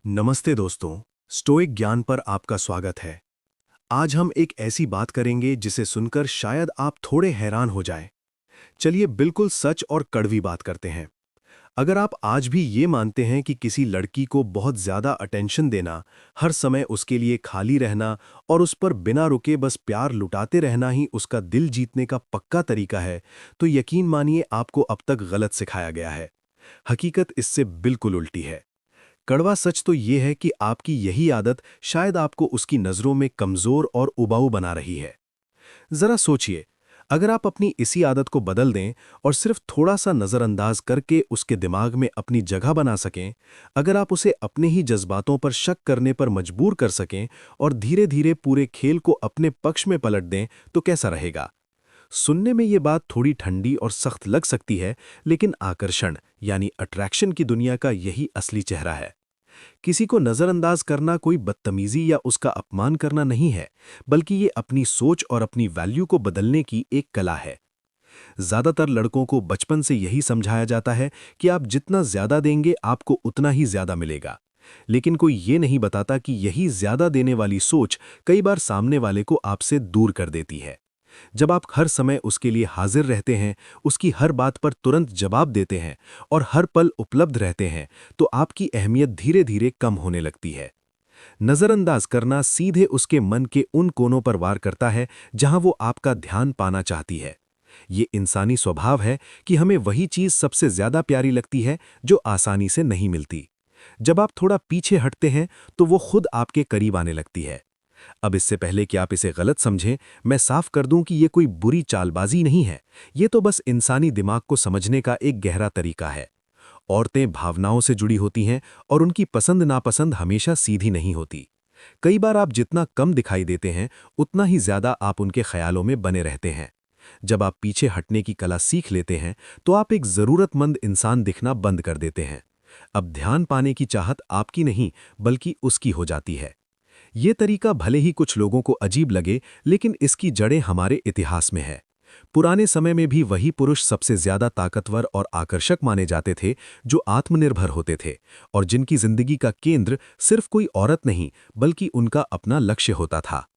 नमस्ते दोस्तों, स्टोइक ज्ञान पर आपका स्वागत है। आज हम एक ऐसी बात करेंगे जिसे सुनकर शायद आप थोड़े हैरान हो जाएं। चलिए बिल्कुल सच और कड़वी बात करते हैं। अगर आप आज भी ये मानते हैं कि किसी लड़की को बहुत ज़्यादा अटेंशन देना, हर समय उसके लिए खाली रहना और उस पर बिना रुके बस प्यार लुटाते रहना ही उसका दिल जीतने का पक्का तरीका है, तो यकीन मानिए आपको अब तक गलत सिखाया गया है। हकीकत इससे बिल्कुल उल्टी है। कड़वा सच तो ये है कि आपकी यही आदत शायद आपको उसकी नज़रों में कमज़ोर और उबाऊ बना रही है। ज़रा सोचिए, अगर आप अपनी इसी आदत को बदल दें और सिर्फ थोड़ा सा नज़रअंदाज करके उसके दिमाग में अपनी जगह बना सकें, अगर आप उसे अपने ही जज्बातों पर शक करने पर मजबूर कर सकें और धीरे-धीरे पूरे खेल को अपने पक्ष में पलट दें, तो कैसा रहेगा? सुनने में ये बात थोड़ी ठंडी और सख्त लग सकती है, लेकिन आकर्षण यानी अट्रैक्शन की दुनिया का यही असली चेहरा है। किसी को नज़रअंदाज करना कोई बदतमीजी या उसका अपमान करना नहीं है, बल्कि ये अपनी सोच और अपनी वैल्यू को बदलने की एक कला है। ज़्यादातर लड़कों को बचपन से यही समझाया जाता है कि आप जितना ज़्यादा देंगे आपको उतना ही ज़्यादा मिलेगा। लेकिन कोई ये नहीं बताता कि यही ज़्यादा देने वाली सोच कई बार सामने वाले को आपसे दूर कर देती है। जब आप हर समय उसके लिए हाजिर रहते हैं, उसकी हर बात पर तुरंत जवाब देते हैं और हर पल उपलब्ध रहते हैं, तो आपकी अहमियत धीरे-धीरे कम होने लगती है। नज़रअंदाज करना सीधे उसके मन के उन कोनों पर वार करता है, जहां वो आपका ध्यान पाना चाहती है। ये इंसानी स्वभाव है कि हमें वही चीज़ सबसे ज़्यादा प्यारी लगती है, जो आसानी से नहीं मिलती। जब आप थोड़ा पीछे हटते हैं, तो वो खुद आपके करीब आने लगती है। अब इससे पहले कि आप इसे गलत समझें, मैं साफ कर दूं कि ये कोई बुरी चालबाजी नहीं है। ये तो बस इंसानी दिमाग को समझने का एक गहरा तरीका है। औरतें भावनाओं से जुड़ी होती हैं और उनकी पसंद नापसंद हमेशा सीधी नहीं होती। कई बार आप जितना कम दिखाई देते हैं, उतना ही ज्यादा आप उनके ख्यालों में बने रहते हैं। जब आप पीछे हटने की कला सीख लेते हैं, तो आप एक जरूरतमंद इंसान दिखना बंद कर देते हैं। अब ध्यान पाने की चाहत आपकी नहीं, बल्कि उसकी हो जाती है। ये तरीका भले ही कुछ लोगों को अजीब लगे, लेकिन इसकी जड़ें हमारे इतिहास में है। पुराने समय में भी वही पुरुष सबसे ज्यादा ताकतवर और आकर्षक माने जाते थे, जो आत्मनिर्भर होते थे और जिनकी जिंदगी का केंद्र सिर्फ कोई औरत नहीं, बल्कि उनका अपना लक्ष्य होता था।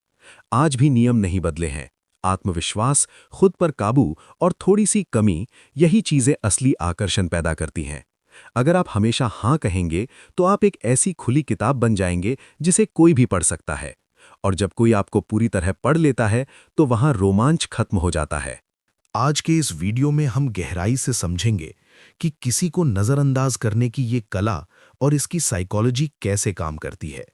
आज भी नियम नहीं बदले हैं। आत्मविश्वास, खुद पर काबू और थोड़ी सी कमी, यही चीजें असली आकर्षण पैदा करती हैं। अगर आप हमेशा हाँ कहेंगे, तो आप एक ऐसी खुली किताब बन जाएंगे जिसे कोई भी पढ़ सकता है। और जब कोई आपको पूरी तरह पढ़ लेता है, तो वहां रोमांच खत्म हो जाता है। आज के इस वीडियो में हम गहराई से समझेंगे कि किसी को नज़रअंदाज करने की ये कला और इसकी साइकोलॉजी कैसे काम करती है।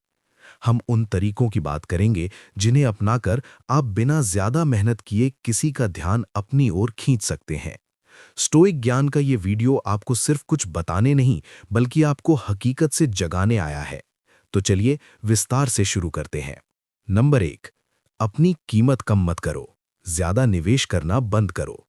हम उन तरीकों की बात करेंगे जिन्हें अपनाकर आप बिना ज्यादा मेहनत किए किसी का ध्यान अपनी ओर खींच सकते हैं। स्टोइक ज्ञान का ये वीडियो आपको सिर्फ कुछ बताने नहीं, बल्कि आपको हकीकत से जगाने आया है। तो चलिए विस्तार से शुरू करते हैं। नंबर 1, अपनी कीमत कम मत करो, ज्यादा निवेश करना बंद करो।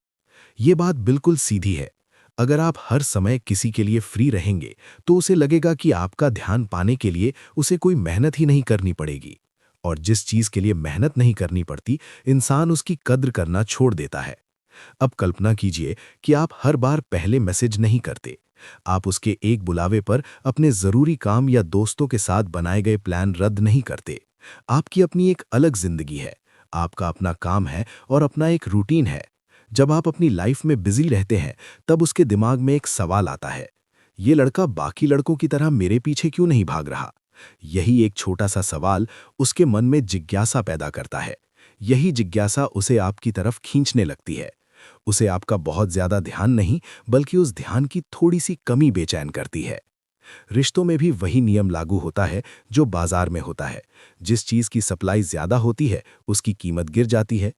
ये बात बिल्कुल सीधी है। अगर आप हर समय किसी के लिए फ्री रहेंगे, तो उसे लगेगा कि आपका ध्यान पाने के लिए उसे कोई मेहनत ही नहीं करनी पड़ेगी। और जिस चीज के लिए मेहनत नहीं करनी पड़ती, इंसान उसकी कद्र करना छोड़ देता है। अब कल्पना कीजिए कि आप हर बार पहले मैसेज नहीं करते। आप उसके एक बुलावे पर अपने जरूरी काम या दोस्तों के साथ बनाए गए प्लान रद्द नहीं करते। आपकी अपनी एक अलग जिंदगी है, आपका अपना काम है और अपना एक रूटीन है। जब आप अपनी लाइफ में बिजी रहते हैं, तब उसके दिमाग में एक सवाल आता है, ये लड़का बाकी लड़कों की तरह मेरे पीछे क्यों नहीं भाग रहा? यही एक छोटा सा सवाल उसके मन में जिज्ञासा पैदा करता है। यही जिज्ञासा उसे आपकी तरफ खींचने लगती है। उसे आपका बहुत ज्यादा ध्यान नहीं, बल्कि उस ध्यान की थोड़ी सी कमी बेचैन करती है। रिश्तों में भी वही नियम लागू होता है जो बाजार में होता है। जिस चीज की सप्लाई ज्यादा होती है, उसकी कीमत गिर जाती है।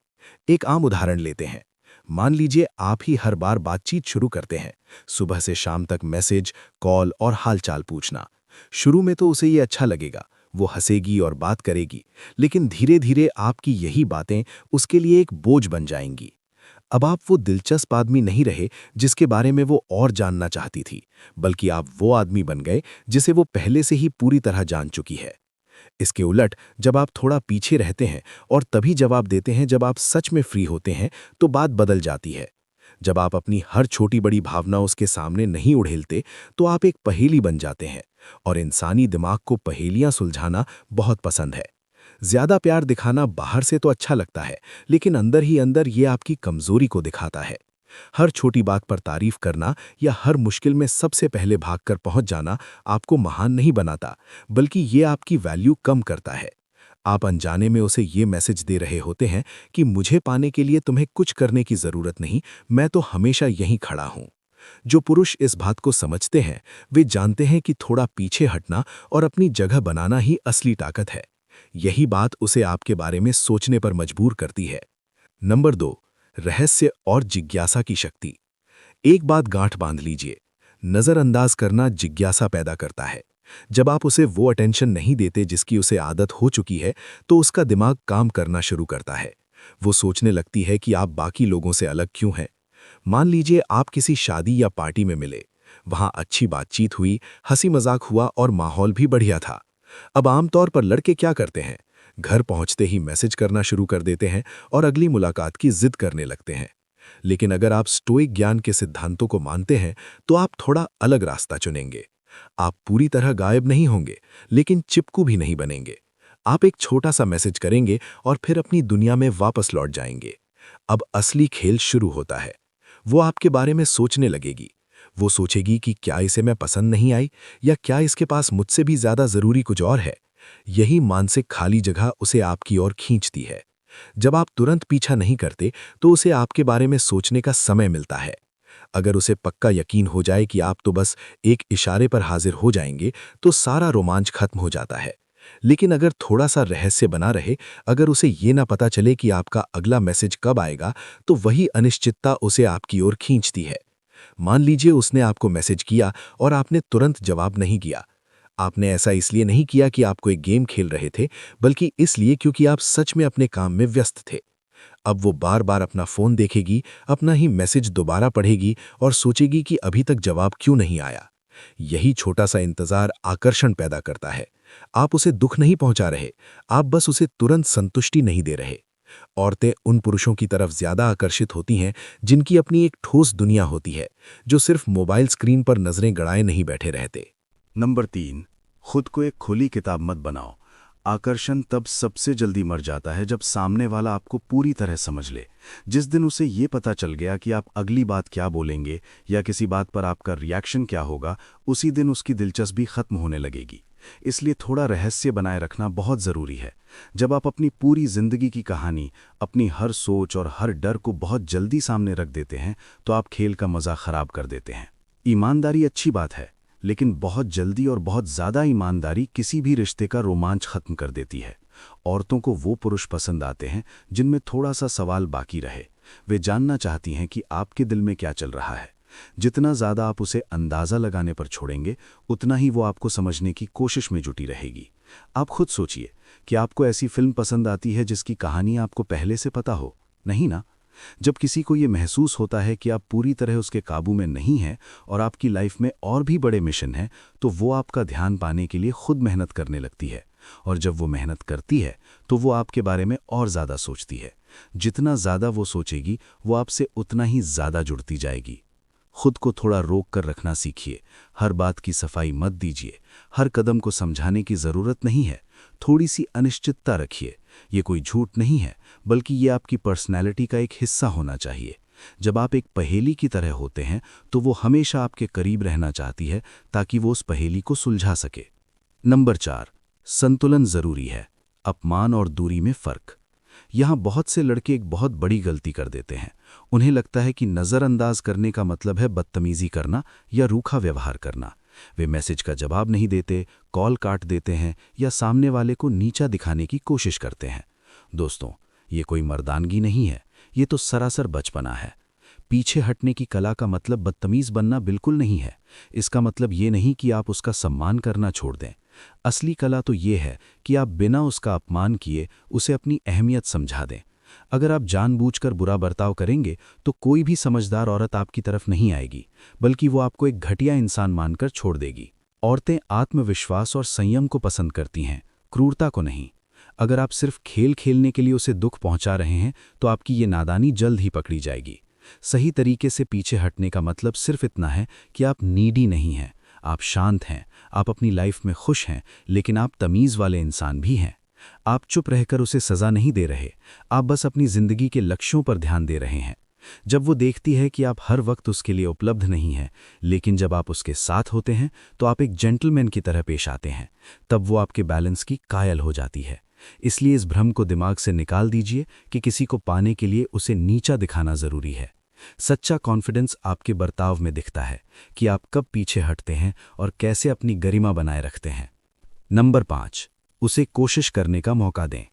एक आम उदाहरण लेते हैं। मान लीजिए आप ही हर बार बातचीत शुरू करते हैं, सुबह से शाम तक मैसेज, कॉल और हालचाल पूछना। शुरू में तो उसे ये अच्छा लगेगा, वो हंसेगी और बात करेगी, लेकिन धीरे धीरे आपकी यही बातें उसके लिए एक बोझ बन जाएंगी। अब आप वो दिलचस्प आदमी नहीं रहे जिसके बारे में वो और जानना चाहती थी, बल्कि आप वो आदमी बन गए जिसे वो पहले से ही पूरी तरह जान चुकी है। इसके उलट जब आप थोड़ा पीछे रहते हैं और तभी जवाब देते हैं जब आप सच में फ्री होते हैं, तो बात बदल जाती है। जब आप अपनी हर छोटी बड़ी भावना उसके सामने नहीं उड़ेलते, तो आप एक पहेली बन जाते हैं, और इंसानी दिमाग को पहेलियां सुलझाना बहुत पसंद है। ज्यादा प्यार दिखाना बाहर से तो अच्छा लगता है, लेकिन अंदर ही अंदर ये आपकी कमजोरी को दिखाता है। हर छोटी बात पर तारीफ करना या हर मुश्किल में सबसे पहले भागकर पहुंच जाना आपको महान नहीं बनाता, बल्कि ये आपकी वैल्यू कम करता है। आप अनजाने में उसे ये मैसेज दे रहे होते हैं कि मुझे पाने के लिए तुम्हें कुछ करने की जरूरत नहीं, मैं तो हमेशा यहीं खड़ा हूं। जो पुरुष इस बात को समझते हैं, वे जानते हैं कि थोड़ा पीछे हटना और अपनी जगह बनाना ही असली ताकत है। यही बात उसे आपके बारे में सोचने पर मजबूर करती है। नंबर 2, रहस्य और जिज्ञासा की शक्ति। एक बात गांठ बांध लीजिए, नजरअंदाज करना जिज्ञासा पैदा करता है। जब आप उसे वो अटेंशन नहीं देते जिसकी उसे आदत हो चुकी है, तो उसका दिमाग काम करना शुरू करता है। वो सोचने लगती है कि आप बाकी लोगों से अलग क्यों हैं। मान लीजिए आप किसी शादी या पार्टी में मिले, वहां अच्छी बातचीत हुई, हंसी मजाक हुआ और माहौल भी बढ़िया था। अब आमतौर पर लड़के क्या करते हैं? घर पहुंचते ही मैसेज करना शुरू कर देते हैं और अगली मुलाकात की जिद करने लगते हैं। लेकिन अगर आप स्टोइक ज्ञान के सिद्धांतों को मानते हैं, तो आप थोड़ा अलग रास्ता चुनेंगे। आप पूरी तरह गायब नहीं होंगे, लेकिन चिपकू भी नहीं बनेंगे। आप एक छोटा सा मैसेज करेंगे और फिर अपनी दुनिया में वापस लौट जाएंगे। अब असली खेल शुरू होता है। वो आपके बारे में सोचने लगेगी। वो सोचेगी कि क्या इसे मैं पसंद नहीं आई, या क्या इसके पास मुझसे भी ज्यादा जरूरी कुछ और है। यही मानसिक खाली जगह उसे आपकी ओर खींचती है। जब आप तुरंत पीछा नहीं करते, तो उसे आपके बारे में सोचने का समय मिलता है। अगर उसे पक्का यकीन हो जाए कि आप तो बस एक इशारे पर हाजिर हो जाएंगे, तो सारा रोमांच खत्म हो जाता है। लेकिन अगर थोड़ा सा रहस्य बना रहे, अगर उसे ये ना पता चले कि आपका अगला मैसेज कब आएगा, तो वही अनिश्चितता उसे आपकी ओर खींचती है। मान लीजिए उसने आपको मैसेज किया और आपने तुरंत जवाब नहीं किया। आपने ऐसा इसलिए नहीं किया कि आप कोई गेम खेल रहे थे, बल्कि इसलिए क्योंकि आप सच में अपने काम में व्यस्त थे। अब वो बार बार अपना फोन देखेगी, अपना ही मैसेज दोबारा पढ़ेगी और सोचेगी कि अभी तक जवाब क्यों नहीं आया। यही छोटा सा इंतजार आकर्षण पैदा करता है। आप उसे दुख नहीं पहुंचा रहे, आप बस उसे तुरंत संतुष्टि नहीं दे रहे। औरतें उन पुरुषों की तरफ ज्यादा आकर्षित होती हैं जिनकी अपनी एक ठोस दुनिया होती है, जो सिर्फ मोबाइल स्क्रीन पर नजरें गड़ाए नहीं बैठे रहते। नंबर 3, खुद को एक खुली किताब मत बनाओ। आकर्षण तब सबसे जल्दी मर जाता है जब सामने वाला आपको पूरी तरह समझ ले। जिस दिन उसे ये पता चल गया कि आप अगली बात क्या बोलेंगे या किसी बात पर आपका रिएक्शन क्या होगा, उसी दिन उसकी दिलचस्पी खत्म होने लगेगी। इसलिए थोड़ा रहस्य बनाए रखना बहुत ज़रूरी है। जब आप अपनी पूरी जिंदगी की कहानी, अपनी हर सोच और हर डर को बहुत जल्दी सामने रख देते हैं, तो आप खेल का मज़ा ख़राब कर देते हैं। ईमानदारी अच्छी बात है, लेकिन बहुत जल्दी और बहुत ज़्यादा ईमानदारी किसी भी रिश्ते का रोमांच खत्म कर देती है। औरतों को वो पुरुष पसंद आते हैं जिनमें थोड़ा सा सवाल बाकी रहे। वे जानना चाहती हैं कि आपके दिल में क्या चल रहा है। जितना ज़्यादा आप उसे अंदाज़ा लगाने पर छोड़ेंगे, उतना ही वो आपको समझने की कोशिश में जुटी रहेगी। आप खुद सोचिए कि आपको ऐसी फिल्म पसंद आती है जिसकी कहानी आपको पहले से पता हो? नहीं ना? जब किसी को ये महसूस होता है कि आप पूरी तरह उसके काबू में नहीं हैं और आपकी लाइफ में और भी बड़े मिशन हैं, तो वो आपका ध्यान पाने के लिए खुद मेहनत करने लगती है। और जब वो मेहनत करती है, तो वो आपके बारे में और ज़्यादा सोचती है। जितना ज़्यादा वो सोचेगी, वो आपसे उतना ही ज़्यादा जुड़ती जाएगी। खुद को थोड़ा रोक कर रखना सीखिए। हर बात की सफाई मत दीजिए। हर कदम को समझाने की ज़रूरत नहीं है। थोड़ी सी अनिश्चितता रखिए। ये कोई झूठ नहीं है, बल्कि ये आपकी पर्सनैलिटी का एक हिस्सा होना चाहिए। जब आप एक पहेली की तरह होते हैं, तो वो हमेशा आपके करीब रहना चाहती है, ताकि वो उस पहेली को सुलझा सके। नंबर 4, संतुलन ज़रूरी है। अपमान और दूरी में फ़र्क। यहाँ बहुत से लड़के एक बहुत बड़ी गलती कर देते हैं। उन्हें लगता है कि नज़रअंदाज करने का मतलब है बदतमीजी करना या रूखा व्यवहार करना। वे मैसेज का जवाब नहीं देते, कॉल काट देते हैं या सामने वाले को नीचा दिखाने की कोशिश करते हैं। दोस्तों, ये कोई मर्दानगी नहीं है, ये तो सरासर बचपना है। पीछे हटने की कला का मतलब बदतमीज बनना बिल्कुल नहीं है। इसका मतलब ये नहीं कि आप उसका सम्मान करना छोड़ दें। असली कला तो ये है कि आप बिना उसका अपमान किए उसे अपनी अहमियत समझा दें। अगर आप जानबूझकर बुरा बर्ताव करेंगे, तो कोई भी समझदार औरत आपकी तरफ नहीं आएगी, बल्कि वो आपको एक घटिया इंसान मानकर छोड़ देगी। औरतें आत्मविश्वास और संयम को पसंद करती हैं, क्रूरता को नहीं। अगर आप सिर्फ खेल खेलने के लिए उसे दुख पहुंचा रहे हैं, तो आपकी ये नादानी जल्द ही पकड़ी जाएगी। सही तरीके से पीछे हटने का मतलब सिर्फ इतना है कि आप नीडी नहीं हैं, आप शांत हैं, आप अपनी लाइफ में खुश हैं, लेकिन आप तमीज़ वाले इंसान भी हैं। आप चुप रहकर उसे सज़ा नहीं दे रहे, आप बस अपनी ज़िंदगी के लक्ष्यों पर ध्यान दे रहे हैं। जब वो देखती है कि आप हर वक्त उसके लिए उपलब्ध नहीं हैं, लेकिन जब आप उसके साथ होते हैं तो आप एक जेंटलमैन की तरह पेश आते हैं, तब वो आपके बैलेंस की कायल हो जाती है। इसलिए इस भ्रम को दिमाग से निकाल दीजिए कि किसी को पाने के लिए उसे नीचा दिखाना ज़रूरी है। सच्चा कॉन्फिडेंस आपके बर्ताव में दिखता है कि आप कब पीछे हटते हैं और कैसे अपनी गरिमा बनाए रखते हैं। नंबर 5, उसे कोशिश करने का मौका दें।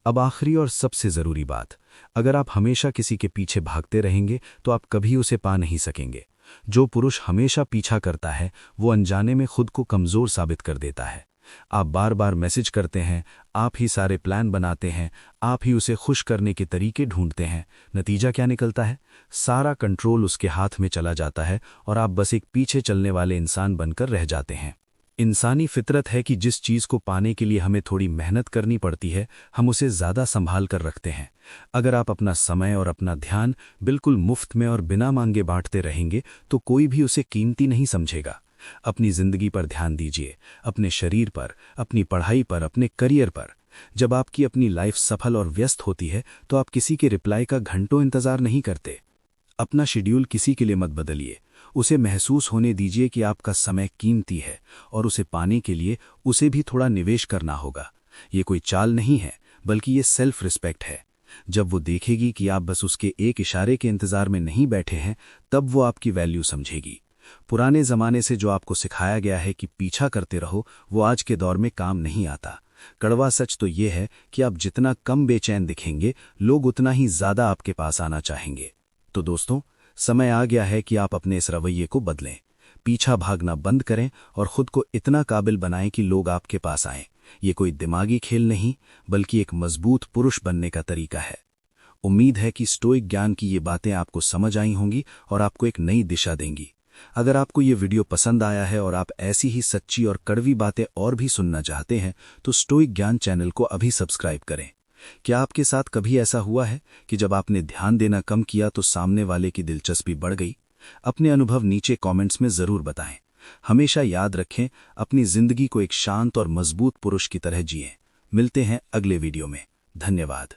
अब आखिरी और सबसे ज़रूरी बात, अगर आप हमेशा किसी के पीछे भागते रहेंगे तो आप कभी उसे पा नहीं सकेंगे। जो पुरुष हमेशा पीछा करता है वो अनजाने में खुद को कमज़ोर साबित कर देता है। आप बार बार मैसेज करते हैं, आप ही सारे प्लान बनाते हैं, आप ही उसे खुश करने के तरीके ढूंढते हैं। नतीजा क्या निकलता है? सारा कंट्रोल उसके हाथ में चला जाता है और आप बस एक पीछे चलने वाले इंसान बनकर रह जाते हैं। इंसानी फितरत है कि जिस चीज़ को पाने के लिए हमें थोड़ी मेहनत करनी पड़ती है, हम उसे ज़्यादा संभाल कर रखते हैं। अगर आप अपना समय और अपना ध्यान बिल्कुल मुफ्त में और बिना मांगे बांटते रहेंगे तो कोई भी उसे कीमती नहीं समझेगा। अपनी ज़िंदगी पर ध्यान दीजिए, अपने शरीर पर, अपनी पढ़ाई पर, अपने करियर पर। जब आपकी अपनी लाइफ सफल और व्यस्त होती है तो आप किसी के रिप्लाई का घंटों इंतज़ार नहीं करते। अपना शेड्यूल किसी के लिए मत बदलिए, उसे महसूस होने दीजिए कि आपका समय कीमती है और उसे पाने के लिए उसे भी थोड़ा निवेश करना होगा। ये कोई चाल नहीं है, बल्कि ये सेल्फ रिस्पेक्ट है। जब वो देखेगी कि आप बस उसके एक इशारे के इंतज़ार में नहीं बैठे हैं, तब वो आपकी वैल्यू समझेगी। पुराने ज़माने से जो आपको सिखाया गया है कि पीछा करते रहो, वो आज के दौर में काम नहीं आता। कड़वा सच तो ये है कि आप जितना कम बेचैन दिखेंगे, लोग उतना ही ज़्यादा आपके पास आना चाहेंगे। तो दोस्तों, समय आ गया है कि आप अपने इस रवैये को बदलें। पीछा भागना बंद करें और खुद को इतना काबिल बनाएं कि लोग आपके पास आएं। ये कोई दिमागी खेल नहीं, बल्कि एक मजबूत पुरुष बनने का तरीका है। उम्मीद है कि स्टोइक ज्ञान की ये बातें आपको समझ आई होंगी और आपको एक नई दिशा देंगी। अगर आपको ये वीडियो पसंद आया है और आप ऐसी ही सच्ची और कड़वी बातें और भी सुनना चाहते हैं, तो स्टोइक ज्ञान चैनल को अभी सब्सक्राइब करें। क्या आपके साथ कभी ऐसा हुआ है कि जब आपने ध्यान देना कम किया तो सामने वाले की दिलचस्पी बढ़ गई? अपने अनुभव नीचे कमेंट्स में ज़रूर बताएं। हमेशा याद रखें, अपनी ज़िंदगी को एक शांत और मजबूत पुरुष की तरह जिएं। मिलते हैं अगले वीडियो में। धन्यवाद।